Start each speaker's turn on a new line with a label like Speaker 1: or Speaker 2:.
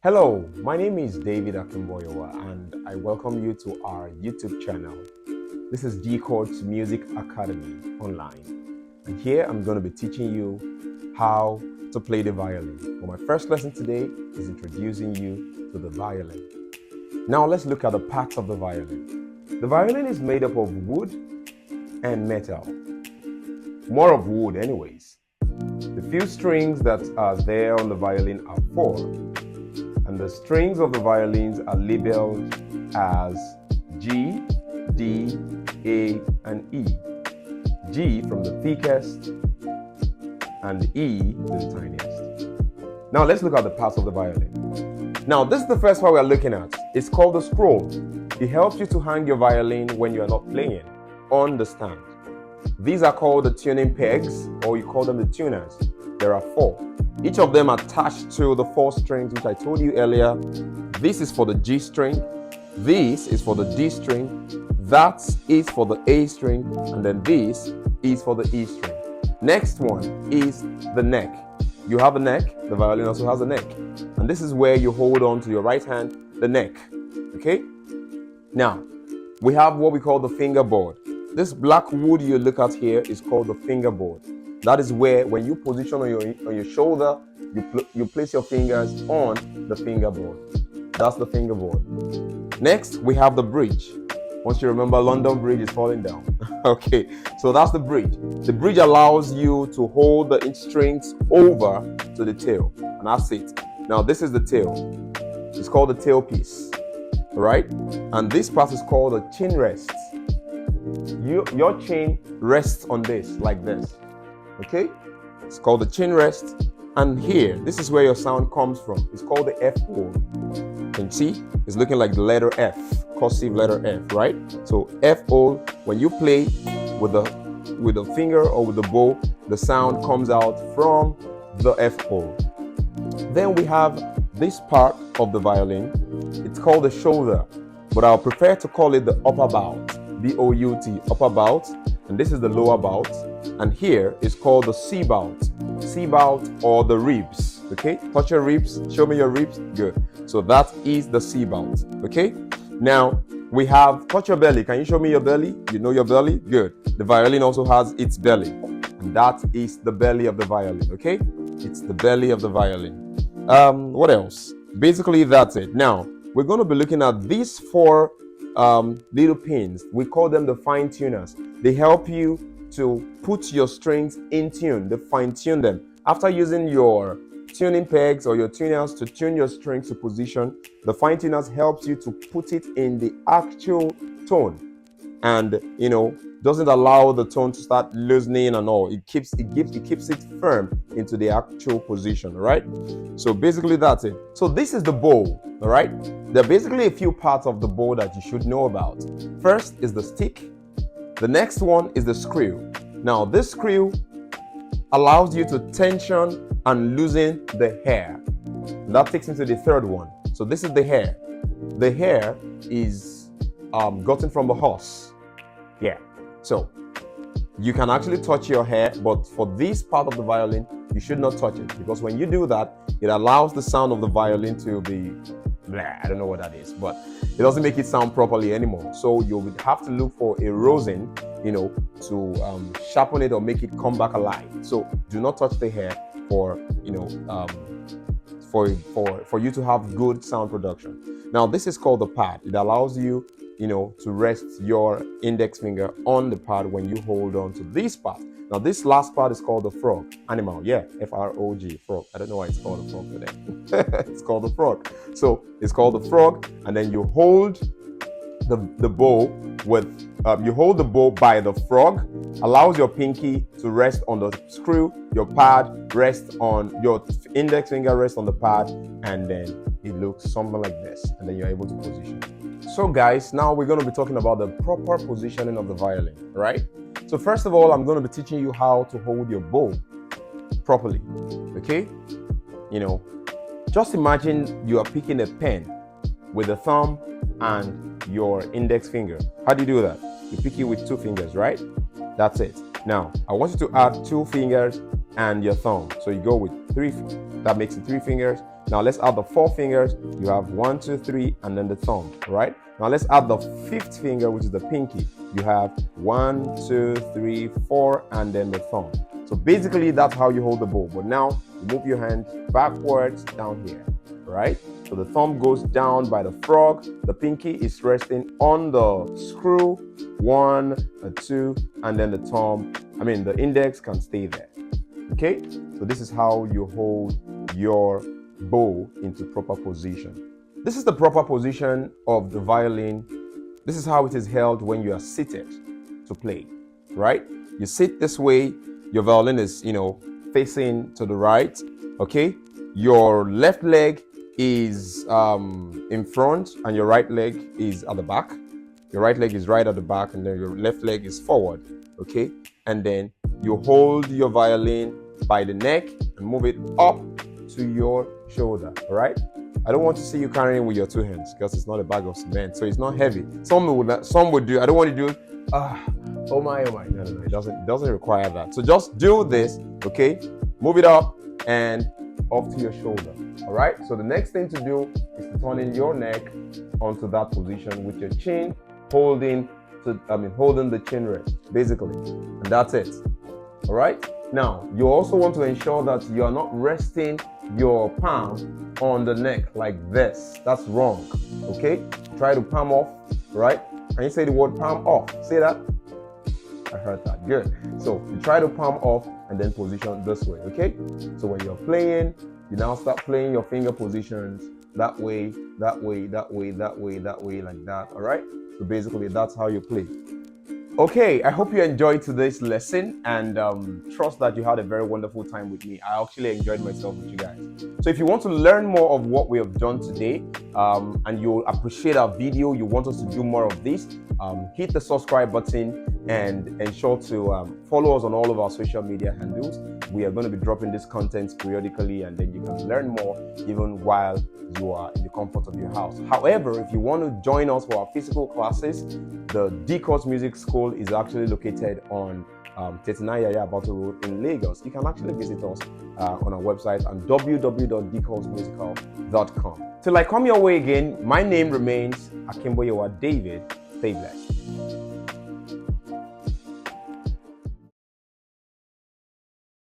Speaker 1: Hello, my name is David Akimboyowa and I welcome you to our YouTube channel. This is Dee-chords Music Academy online. And here I'm going to be teaching you how to play the violin. Well, my first lesson today is introducing you to the violin. Now let's look at the parts of the violin. The violin is made up of wood and metal. More of wood anyways. The few strings that are there on the violin are 4. And the strings of the violins are labeled as G, D, A, and E. G from the thickest and E to the tiniest. Now let's look at the parts of the violin. Now this is the first part we are looking at. It's called the scroll. It helps you to hang your violin when you are not playing on the stand. These are called the tuning pegs, or you call them the tuners. There are 4. Each of them attached to the 4 strings which I told you earlier. This is for the G string, this is for the D string, that is for the A string, and then this is for the E string. Next one is the neck. You have a neck, the violin also has a neck. And this is where you hold on to your right hand, the neck. Okay? Now, we have what we call the fingerboard. This black wood you look at here is called the fingerboard. That is where, when you position on your shoulder, you place your fingers on the fingerboard. That's the fingerboard. Next, we have the bridge. Once you remember, London Bridge is falling down. Okay, so that's the bridge. The bridge allows you to hold the strings over to the tail, and that's it. Now, this is the tail. It's called the tailpiece, all right? And this part is called the chin rest. Your chin rests on this, like this. Okay, it's called the chin rest, and here, this is where your sound comes from. It's called the F hole. Can you see? It's looking like the letter F, cursive letter F, right? So F hole. When you play with the finger or with the bow, the sound comes out from the F hole. Then we have this part of the violin. It's called the shoulder, but I'll prefer to call it the upper bout, B-O-U-T, upper bout, and this is the lower bout. And here is called the C-bout or the ribs. Okay, touch your ribs, show me your ribs. Good. So that is the C-bout. Okay, now we have touch your belly. Can you show me your belly? You know your belly? Good. The violin also has its belly, and that is the belly of the violin. Okay, it's the belly of the violin. What else? Basically, that's it. Now we're going to be looking at these 4 little pins. We call them the fine tuners. They help you to put your strings in tune, they fine tune them. After using your tuning pegs or your tuners to tune your strings to position, the fine tuners helps you to put it in the actual tone, and doesn't allow the tone to start loosening and all. It keeps it firm into the actual position, right? So basically that's it. So this is the bow, all right? There are basically a few parts of the bow that you should know about. First is the stick. The next one is the screw. Now, this screw allows you to tension and loosen the hair. And that takes me to the third one. So this is the hair. The hair is gotten from the horse. Yeah. So you can actually touch your hair, but for this part of the violin, you should not touch it, because when you do that, it allows the sound of the violin to be I don't know what that is, but it doesn't make it sound properly anymore. So you would have to look for a rosin, to sharpen it or make it come back alive. So do not touch the hair for you to have good sound production. Now this is called the pad. It allows you, to rest your index finger on the pad when you hold on to this part. Now this last part is called the frog. Animal, yeah, F-R-O-G, frog. I don't know why it's called a frog today. It's called the frog. So it's called the frog, and then you hold the bow you hold the bow by the frog, allows your pinky to rest on the screw, your pad rests on your index finger, rests on the pad, and then it looks something like this, and then you're able to position. So guys, now we're going to be talking about the proper positioning of the violin, right? So first of all, I'm going to be teaching you how to hold your bow properly, okay? Just imagine you are picking a pen with the thumb and your index finger. How do you do that? You pick it with 2 fingers, right? That's it. Now, I want you to add 2 fingers and your thumb. So you go with 3, that makes it 3 fingers. Now let's add the 4 fingers. You have 1, 2, 3, and then the thumb, right? Now let's add the 5th finger, which is the pinky. You have 1, 2, 3, 4, and then the thumb. So basically, that's how you hold the bow. But now, you move your hand backwards down here, right? So the thumb goes down by the frog. The pinky is resting on the screw. 1, 2, and then the index can stay there. Okay? So this is how you hold your bow into proper position. This is the proper position of the violin. This is how it is held when you are seated to play, right? You sit this way, your violin is, facing to the right, okay? Your left leg is in front and your right leg is at the back. Your right leg is right at the back and then your left leg is forward, okay? And then you hold your violin by the neck and move it up to your shoulder, all right? I don't want to see you carrying it with your 2 hands because it's not a bag of cement, so it's not heavy. Some would do. I don't want to do. Oh my. No. It doesn't require that. So just do this, okay? Move it up and up to your shoulder, all right? So the next thing to do is to turn in your neck onto that position with your chin holding the chin rest, basically, and that's it, all right? Now, you also want to ensure that you are not resting your palm on the neck like this. That's wrong, okay? Try to palm off, right? Can you say the word palm off? Say that. I heard that. Good. So you try to palm off and then position this way, okay? So when you're playing, you now start playing your finger positions that way, that way, that way, that way, that way, like that, all right? So basically, that's how you play. Okay, I hope you enjoyed today's lesson and trust that you had a very wonderful time with me. I actually enjoyed myself with you guys. So if you want to learn more of what we have done today and you appreciate our video, you want us to do more of this, hit the subscribe button and ensure to follow us on all of our social media handles. We are going to be dropping this content periodically and then you can learn more even while you are in the comfort of your house. However, if you want to join us for our physical classes, the Dee-chords Music School is actually located on 39 Yaya Battle Road in Lagos. You can actually visit us on our website on www.deecordsmusical.com. Till I come your way again, my name remains Akimboyewa David. Stay blessed.